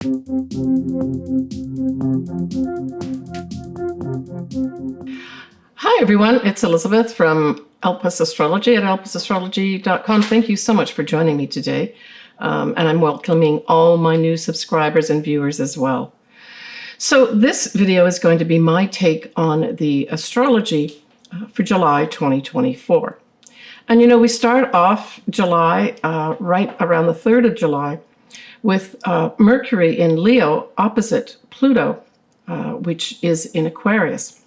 Hi everyone, it's Elizabeth from Elpis Astrology at elpisastrology.com. Thank you so much for joining me today. And I'm welcoming all my new subscribers and viewers as well. So this video is going to be my take on the astrology for July 2024. And you know, we start off July right around the 3rd of July with Mercury in Leo opposite Pluto, which is in Aquarius.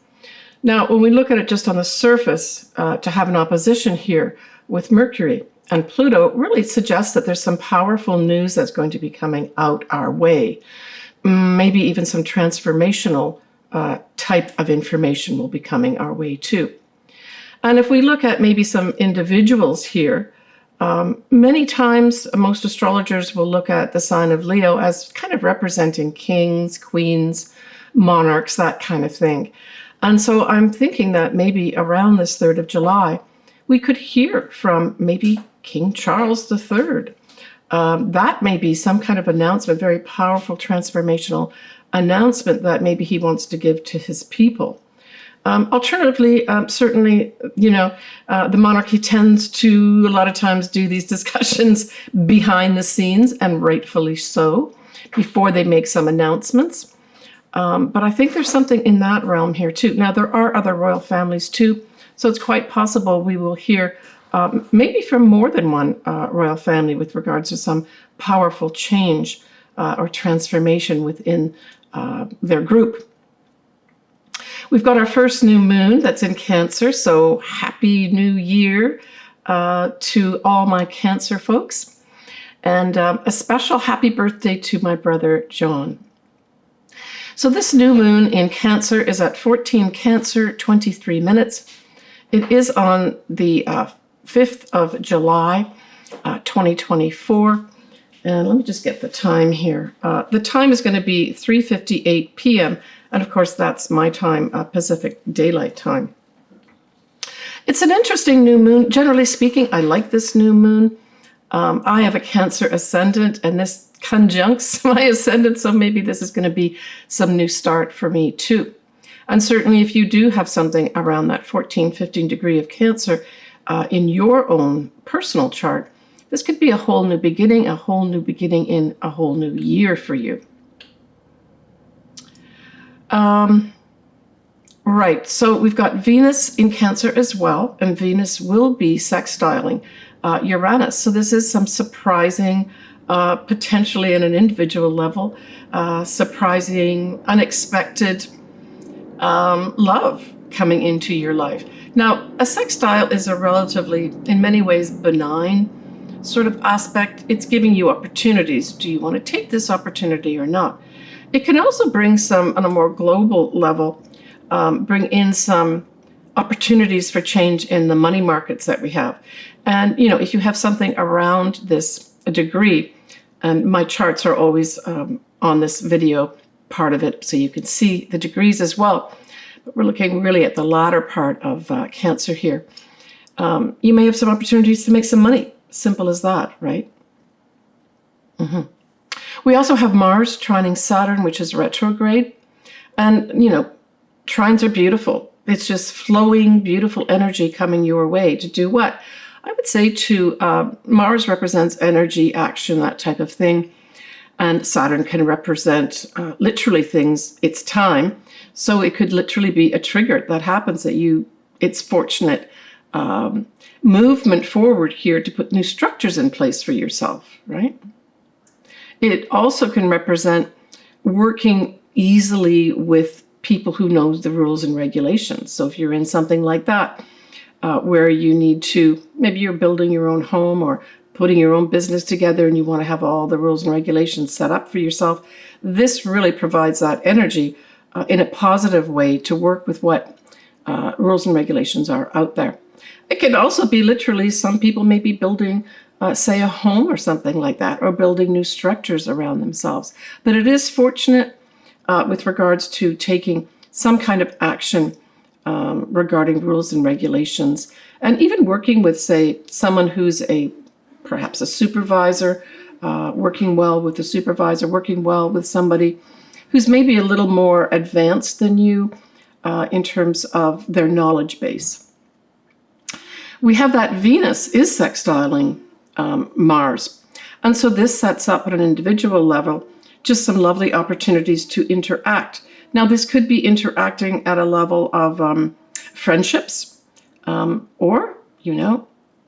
Now, when we look at it just on the surface, to have an opposition here with Mercury and Pluto really suggests that there's some powerful news that's going to be coming out our way. Maybe even some transformational type of information will be coming our way too. And if we look at maybe some individuals here, many times most astrologers will look at the sign of Leo as kind of representing kings, queens, monarchs, that kind of thing. And so I'm thinking that maybe around this 3rd of July, we could hear from maybe King Charles III. That may be some kind of announcement, very powerful transformational announcement that maybe he wants to give to his people. Alternatively, certainly, you know, the monarchy tends to a lot of times do these discussions behind the scenes, and rightfully so, before they make some announcements. But I think there's something in that realm here too. Now, there are other royal families too, so it's quite possible we will hear maybe from more than one royal family with regards to some powerful change or transformation within their group. We've got our first new moon that's in Cancer, so happy new year to all my Cancer folks. And a special happy birthday to my brother John. So this new moon in Cancer is at 14 Cancer, 23 minutes. It is on the 5th of July, 2024. And let me just get the time here. The time is going to be 3:58 p.m. And of course, that's my time, Pacific Daylight Time. It's an interesting new moon. Generally speaking, I like this new moon. I have a Cancer ascendant, and this conjuncts my ascendant, so maybe this is going to be some new start for me too. And certainly if you do have something around that 14-15 degree of Cancer in your own personal chart, this could be a whole new beginning in a whole new year for you. Right, so we've got Venus in Cancer as well, and Venus will be sextiling Uranus. So this is some surprising, potentially at an individual level, surprising, unexpected love coming into your life. Now, a sextile is a relatively, in many ways, benign sort of aspect. It's giving you opportunities. Do you want to take this opportunity or not? It can also bring some, on a more global level, bring in some opportunities for change in the money markets that we have. And, you know, if you have something around this degree, and my charts are always on this video part of it, so you can see the degrees as well. But we're looking really at the latter part of Cancer here. You may have some opportunities to make some money. Simple as that, right? We also have Mars trining Saturn, which is retrograde. And, you know, trines are beautiful. It's just flowing, beautiful energy coming your way to do what? I would say to Mars represents energy, action, that type of thing. And Saturn can represent literally things, it's time. So it could literally be a trigger that happens that it's fortunate movement forward here to put new structures in place for yourself, right? It also can represent working easily with people who know the rules and regulations. So if you're in something like that, where you need to, maybe you're building your own home or putting your own business together and you want to have all the rules and regulations set up for yourself, this really provides that energy in a positive way to work with what rules and regulations are out there. It can also be literally, some people may be building, say, a home or something like that, or building new structures around themselves. But it is fortunate with regards to taking some kind of action regarding rules and regulations, and even working with, say, someone who's perhaps a supervisor, working well with the supervisor, working well with somebody who's maybe a little more advanced than you in terms of their knowledge base. We have that Venus is sextiling Mars. And so this sets up at an individual level just some lovely opportunities to interact. Now, this could be interacting at a level of friendships, or,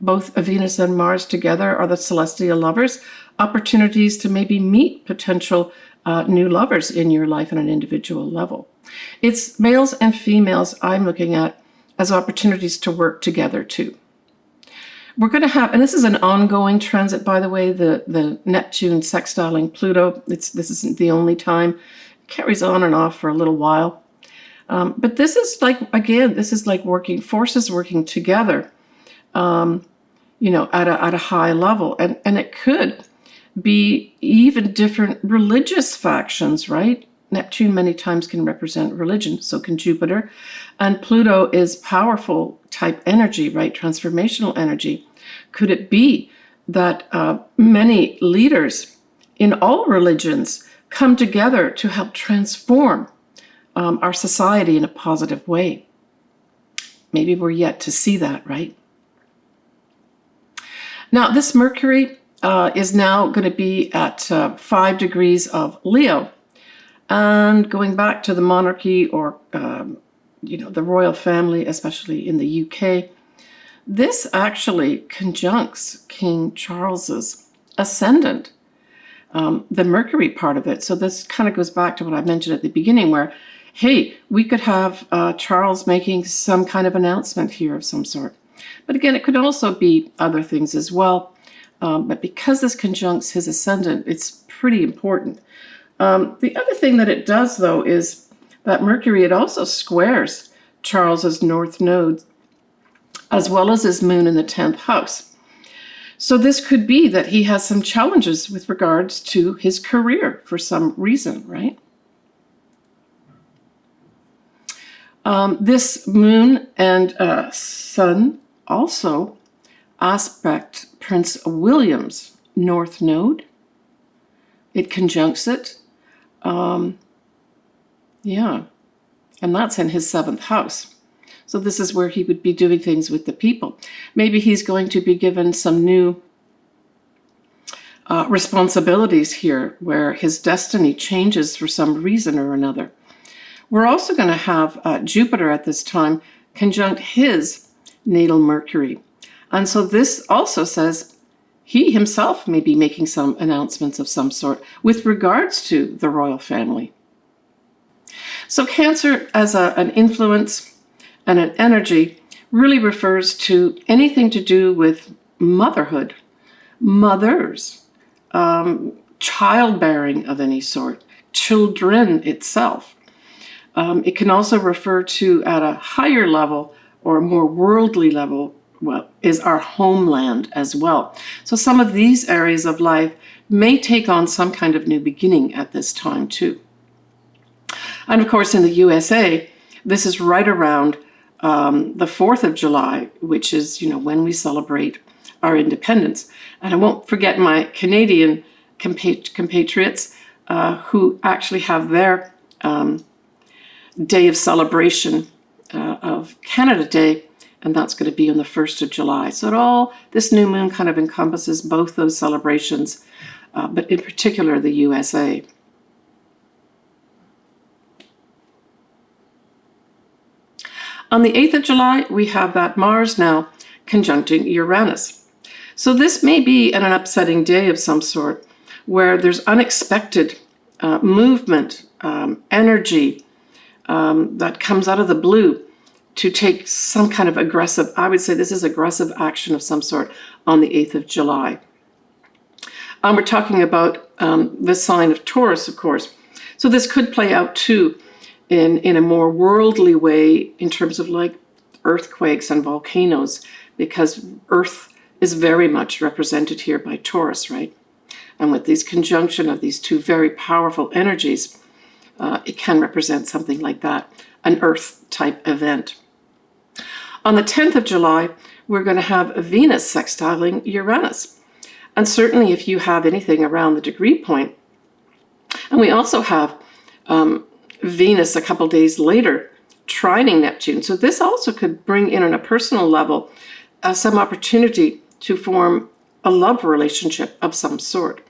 both Venus and Mars together are the celestial lovers, opportunities to maybe meet potential new lovers in your life on an individual level. It's males and females I'm looking at as opportunities to work together too. We're going to have, and this is an ongoing transit, by the way, the Neptune sextiling Pluto. This isn't the only time. It carries on and off for a little while. But this is like working forces working together, at a high level. And it could be even different religious factions, right? Neptune many times can represent religion, so can Jupiter. And Pluto is powerful type energy, right? Transformational energy. Could it be that many leaders in all religions come together to help transform our society in a positive way? Maybe we're yet to see that, right? Now, this Mercury is now going to be at 5 degrees of Leo. And going back to the monarchy or, the royal family, especially in the UK, this actually conjuncts King Charles's ascendant, the Mercury part of it. So this kind of goes back to what I mentioned at the beginning where, hey, we could have Charles making some kind of announcement here of some sort. But again, it could also be other things as well. But because this conjuncts his ascendant, it's pretty important. The other thing that it does, though, is that Mercury, it also squares Charles's north node, as well as his moon in the 10th house. So this could be that he has some challenges with regards to his career for some reason, right? This moon and sun also aspect Prince William's north node. It conjuncts it. And that's in his 7th house. So this is where he would be doing things with the people. Maybe he's going to be given some new responsibilities here where his destiny changes for some reason or another. We're also going to have Jupiter at this time conjunct his natal Mercury. And so this also says he himself may be making some announcements of some sort with regards to the royal family. So Cancer as an influence and an energy really refers to anything to do with motherhood, mothers, childbearing of any sort, children itself. It can also refer to at a higher level or a more worldly level, is our homeland as well. So some of these areas of life may take on some kind of new beginning at this time too. And of course, in the USA, this is right around the 4th of July, which is, when we celebrate our independence. And I won't forget my Canadian compatriots who actually have their day of celebration of Canada Day, and that's going to be on the 1st of July. So this new moon kind of encompasses both those celebrations, but in particular the USA. On the 8th of July, we have that Mars now conjuncting Uranus. So this may be an upsetting day of some sort where there's unexpected movement, energy that comes out of the blue to take some kind of aggressive, I would say this is aggressive action of some sort on the 8th of July. We're talking about the sign of Taurus, of course. So this could play out too in a more worldly way in terms of like earthquakes and volcanoes, because Earth is very much represented here by Taurus, right? And with this conjunction of these two very powerful energies, it can represent something like that, an Earth-type event. On the 10th of July, we're going to have Venus sextiling Uranus. And certainly if you have anything around the degree point, and we also have Venus a couple days later trining Neptune. So this also could bring in on a personal level some opportunity to form a love relationship of some sort.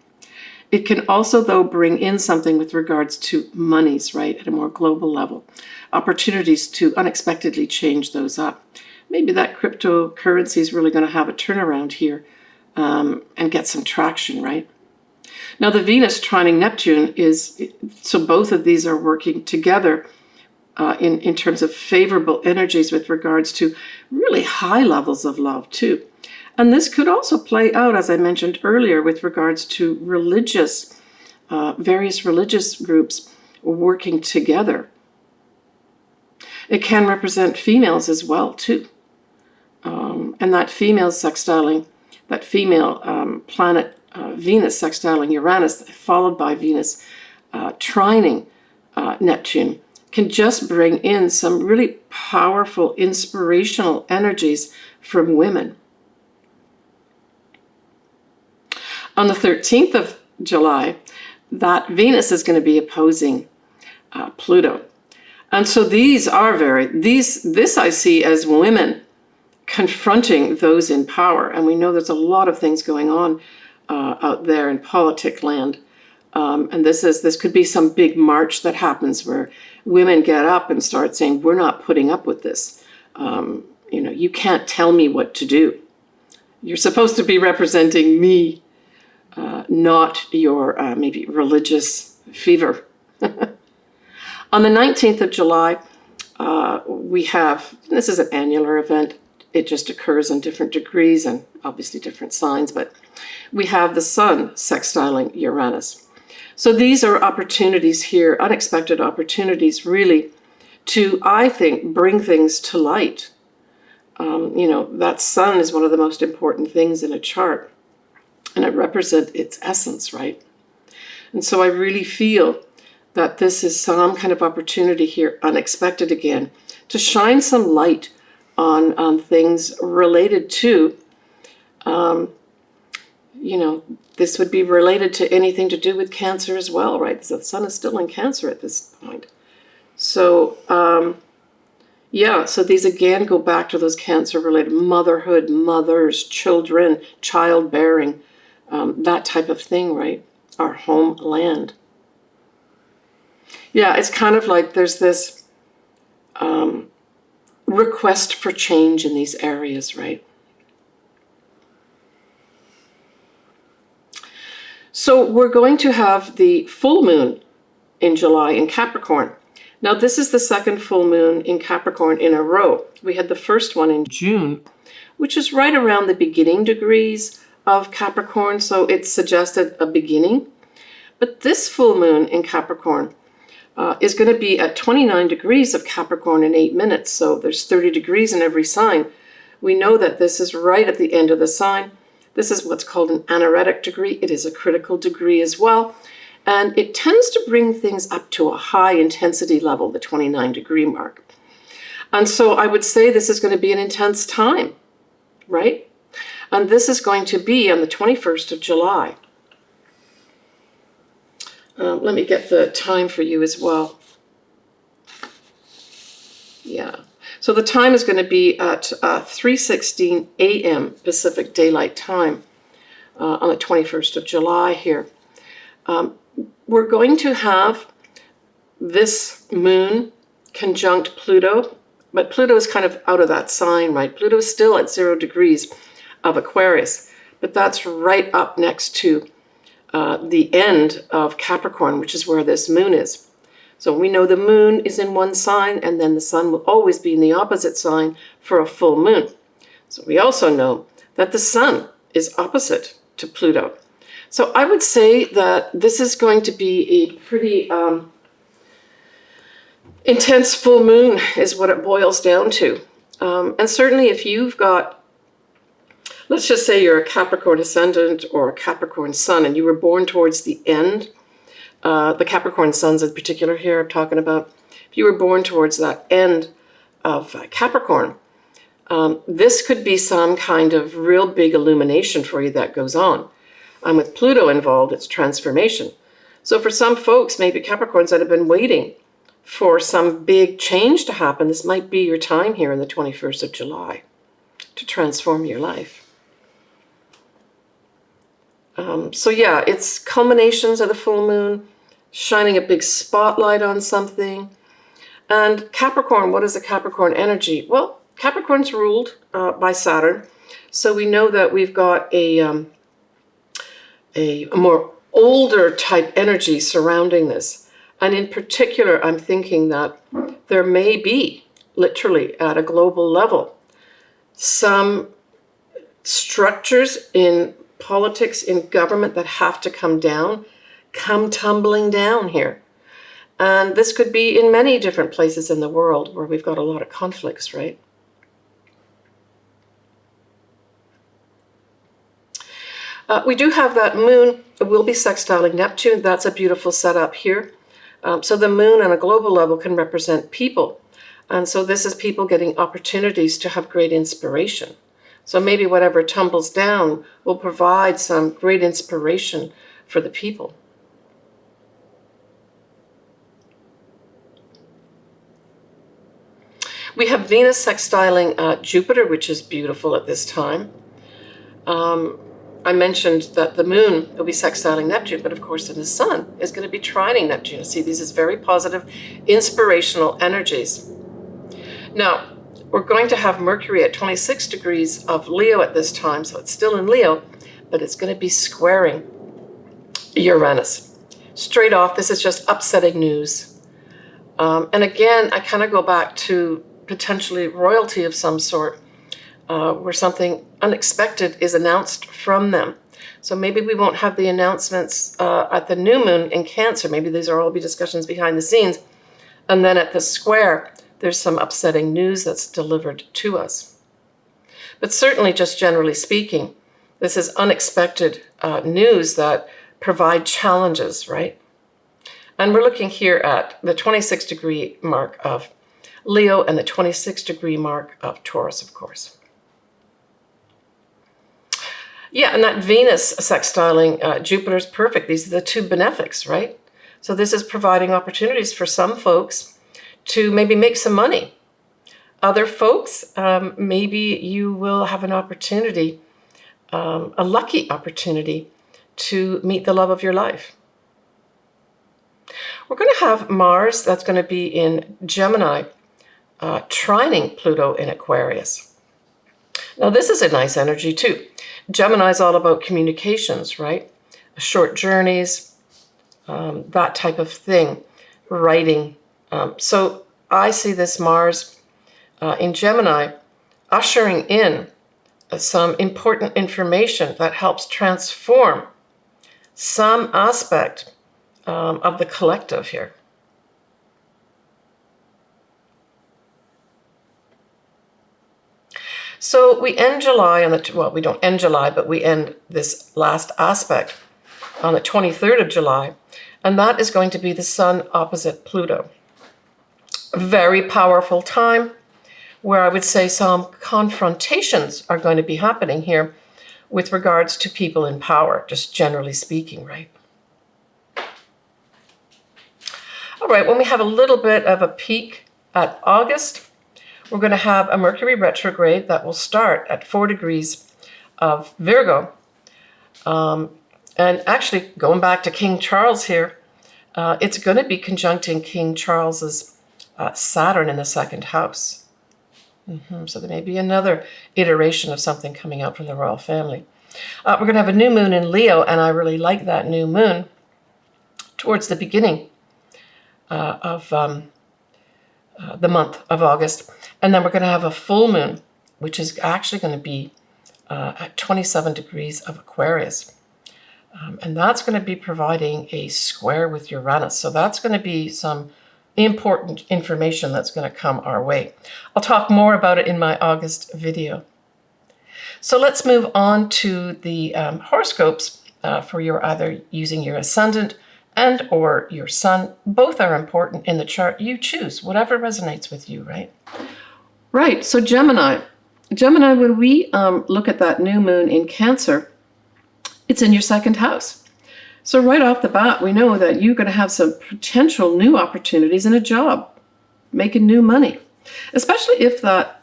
It can also, though, bring in something with regards to monies, right, at a more global level. Opportunities to unexpectedly change those up. Maybe that cryptocurrency is really going to have a turnaround here and get some traction, right? Now, the Venus trining Neptune is, so both of these are working together in terms of favorable energies with regards to really high levels of love, too. And this could also play out, as I mentioned earlier, with regards to religious, various religious groups working together. It can represent females as well, too. And that female sextiling, that female planet Venus sextiling Uranus, followed by Venus trining Neptune, can just bring in some really powerful, inspirational energies from women. On the 13th of July, that Venus is going to be opposing Pluto. And so this I see as women confronting those in power. And we know there's a lot of things going on out there in politic land. And this could be some big march that happens where women get up and start saying, we're not putting up with this. You can't tell me what to do. You're supposed to be representing me, not your maybe religious fever. On the 19th of July, we have, this is an annular event. It just occurs in different degrees and obviously different signs, but we have the Sun sextiling Uranus. So these are opportunities here, unexpected opportunities really to, I think, bring things to light. That Sun is one of the most important things in a chart, and it represents its essence, right? And so I really feel that this is some kind of opportunity here, unexpected again, to shine some light on things related to, this would be related to anything to do with Cancer as well, right? Because the Sun is still in Cancer at this point. So, so these again go back to those Cancer-related motherhood, mothers, children, childbearing, that type of thing, right? Our homeland. Yeah, it's kind of like there's this request for change in these areas, right? So we're going to have the full moon in July in Capricorn. Now, this is the second full moon in Capricorn in a row. We had the first one in June, which is right around the beginning degrees of Capricorn, so it suggested a beginning. But this full moon in Capricorn is going to be at 29 degrees of Capricorn in 8 minutes, so there's 30 degrees in every sign. We know that this is right at the end of the sign. This is what's called an anaretic degree. It is a critical degree as well. And it tends to bring things up to a high intensity level, the 29 degree mark. And so I would say this is going to be an intense time, right? And this is going to be on the 21st of July. Let me get the time for you as well. Yeah. So the time is going to be at 3:16 a.m. Pacific Daylight Time on the 21st of July here. We're going to have this moon conjunct Pluto, but Pluto is kind of out of that sign, right? Pluto is still at 0 degrees of Aquarius, but that's right up next to the end of Capricorn, which is where this moon is. So we know the moon is in one sign, and then the sun will always be in the opposite sign for a full moon. So we also know that the sun is opposite to Pluto. So I would say that this is going to be a pretty intense full moon is what it boils down to. And certainly if you've got, let's just say you're a Capricorn Ascendant or a Capricorn Sun, and you were born towards the end, the Capricorn Suns in particular here I'm talking about, if you were born towards that end of Capricorn, this could be some kind of real big illumination for you that goes on. And with Pluto involved, it's transformation. So for some folks, maybe Capricorns that have been waiting for some big change to happen, this might be your time here on the 21st of July to transform your life. So yeah, it's culminations of the full moon, shining a big spotlight on something. And Capricorn, what is the Capricorn energy? Well, Capricorn's ruled by Saturn. So we know that we've got a more older type energy surrounding this. And in particular, I'm thinking that there may be, literally at a global level, some structures in politics, in government that have to come tumbling down here. And this could be in many different places in the world where we've got a lot of conflicts, right? We do have that moon. It will be sextiling Neptune. That's a beautiful setup here. So the moon on a global level can represent people. And so this is people getting opportunities to have great inspiration. So maybe whatever tumbles down will provide some great inspiration for the people. We have Venus sextiling Jupiter, which is beautiful at this time. I mentioned that the moon will be sextiling Neptune, but of course then the sun is going to be trining Neptune. See, these is very positive, inspirational energies. Now, we're going to have Mercury at 26 degrees of Leo at this time, so it's still in Leo, but it's going to be squaring Uranus. Straight off, this is just upsetting news. And again, I kind of go back to potentially royalty of some sort, where something unexpected is announced from them. So maybe we won't have the announcements at the new moon in Cancer. Maybe these will all be discussions behind the scenes. And then at the square, there's some upsetting news that's delivered to us. But certainly, just generally speaking, this is unexpected news that provide challenges, right? And we're looking here at the 26 degree mark of Leo and the 26 degree mark of Taurus, of course. Yeah, and that Venus sextiling Jupiter is perfect. These are the two benefics, right? So this is providing opportunities for some folks to maybe make some money. Other folks, maybe you will have an opportunity, a lucky opportunity to meet the love of your life. We're going to have Mars, that's going to be in Gemini, trining Pluto in Aquarius. Now this is a nice energy too. Gemini is all about communications, right? Short journeys, that type of thing, writing. So I see this Mars in Gemini ushering in some important information that helps transform some aspect of the collective here. So we end July on the, well, we don't end July, but we end this last aspect on the 23rd of July, and that is going to be the Sun opposite Pluto. A very powerful time where I would say some confrontations are going to be happening here with regards to people in power, just generally speaking, right? All right, when we have a little bit of a peek at August, we're going to have a Mercury retrograde that will start at 4 degrees of Virgo. And actually, going back to King Charles here, it's going to be conjuncting King Charles's Saturn in the second house. So there may be another iteration of something coming out from the royal family. We're going to have a new moon in Leo, and I really like that new moon towards the beginning of the month of August. And then we're going to have a full moon, which is actually going to be at 27 degrees of Aquarius. And that's going to be providing a square with Uranus. So that's going to be some important information that's going to come our way. I'll talk more about it in my August video. So let's move on to the horoscopes for your either using your ascendant and or your sun. Both are important in the chart. You choose whatever resonates with you, right? Right. So Gemini, when we look at that new moon in Cancer, It's in your second house. So right off the bat, we know that you're going to have some potential new opportunities in a job, making new money, especially if that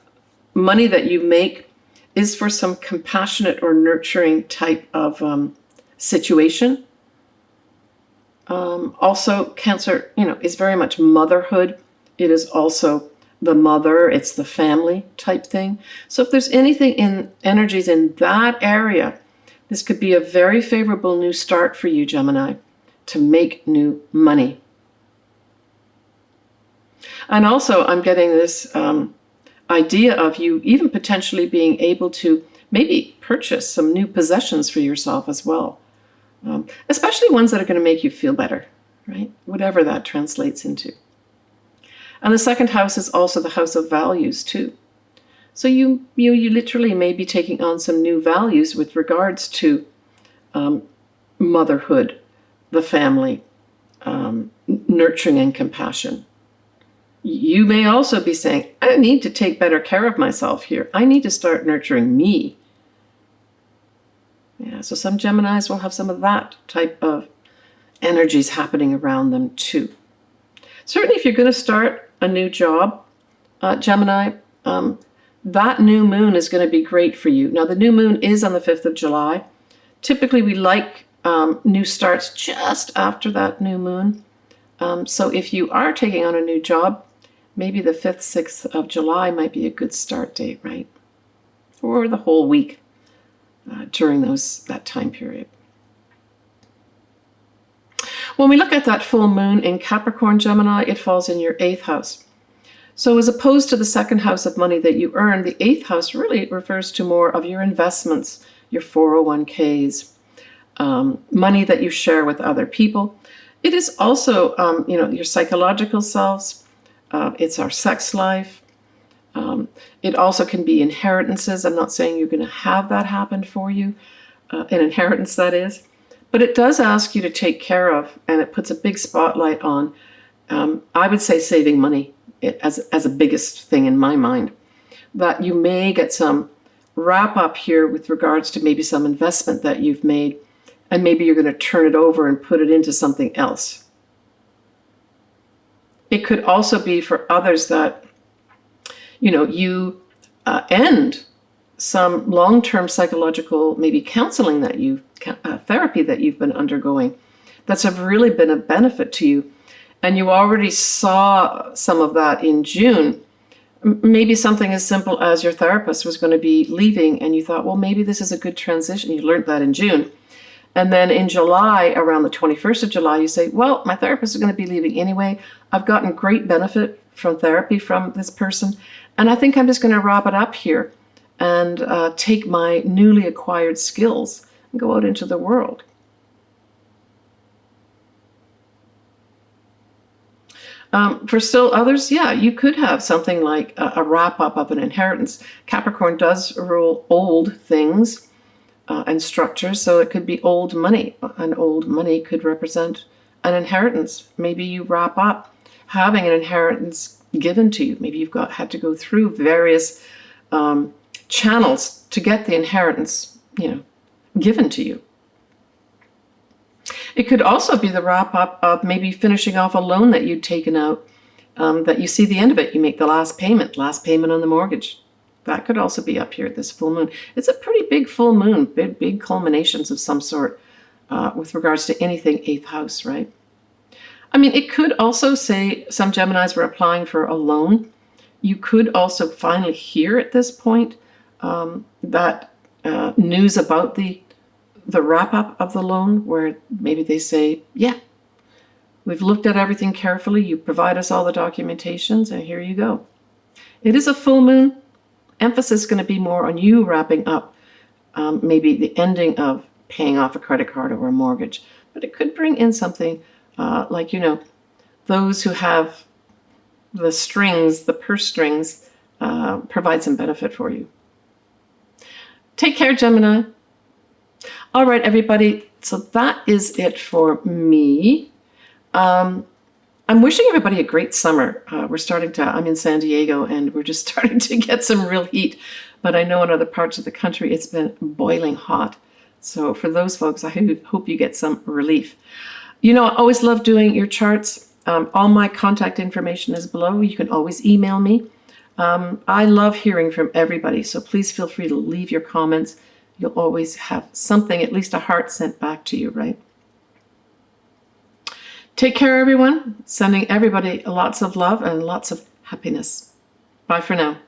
money that you make is for some compassionate or nurturing type of situation. Also, Cancer, is very much motherhood. It is also the mother, it's the family type thing. So if there's anything in energies in that area, this could be a very favorable new start for you, Gemini, to make new money. And also, I'm getting this idea of you even potentially being able to maybe purchase some new possessions for yourself as well, especially ones that are going to make you feel better, right? Whatever that translates into. And the second house is also the house of values too. So you literally may be taking on some new values with regards to motherhood, the family, nurturing and compassion. You may also be saying, I need to take better care of myself here. I need to start nurturing me. Yeah, so some Geminis will have some of that type of energies happening around them too. Certainly if you're going to start a new job, Gemini, that new moon is going to be great for you. Now, the new moon is on the 5th of July. Typically, we like new starts just after that new moon. So if you are taking on a new job, maybe the 5th, 6th of July might be a good start date, right? Or the whole week during that time period. When we look at that full moon in Capricorn, Gemini, it falls in your 8th house. So as opposed to the second house of money that you earn, the 8th house really refers to more of your investments, your 401ks, money that you share with other people. It is also, your psychological selves. It's our sex life. It also can be inheritances. I'm not saying you're going to have that happen for you, an inheritance that is. But it does ask you to take care of, and it puts a big spotlight on, I would say, saving money as a biggest thing in my mind. That you may get some wrap up here with regards to maybe some investment that you've made, and maybe you're going to turn it over and put it into something else. It could also be for others that, you end some long-term psychological, maybe counseling that therapy that you've been undergoing that's have really been a benefit to you. And you already saw some of that in June. Maybe something as simple as your therapist was going to be leaving and you thought, well, maybe this is a good transition. You learned that in June. And then in July, around the 21st of July, you say, well, my therapist is going to be leaving anyway. I've gotten great benefit from therapy from this person. And I think I'm just going to wrap it up here and take my newly acquired skills and go out into the world. For still others, you could have something like a wrap-up of an inheritance. Capricorn does rule old things and structures, so it could be old money. And old money could represent an inheritance. Maybe you wrap up having an inheritance given to you. Maybe you've had to go through various channels to get the inheritance, given to you. It could also be the wrap-up of maybe finishing off a loan that you'd taken out, that you see the end of it. You make the last payment on the mortgage. That could also be up here at this full moon. It's a pretty big full moon, big culminations of some sort with regards to anything 8th house, right? I mean, it could also say some Geminis were applying for a loan. You could also finally hear at this point that news about the wrap-up of the loan, where maybe they say, yeah, we've looked at everything carefully. You provide us all the documentations, and here you go. It is a full moon. Emphasis is going to be more on you wrapping up maybe the ending of paying off a credit card or a mortgage. But it could bring in something like, those who have the strings, the purse strings, provide some benefit for you. Take care, Gemini. All right, everybody. So that is it for me. I'm wishing everybody a great summer. I'm in San Diego, and we're just starting to get some real heat. But I know in other parts of the country, it's been boiling hot. So for those folks, I hope you get some relief. You know, I always love doing your charts. All my contact information is below. You can always email me. I love hearing from everybody, so please feel free to leave your comments. You'll always have something, at least a heart, sent back to you, right? Take care, everyone. Sending everybody lots of love and lots of happiness. Bye for now.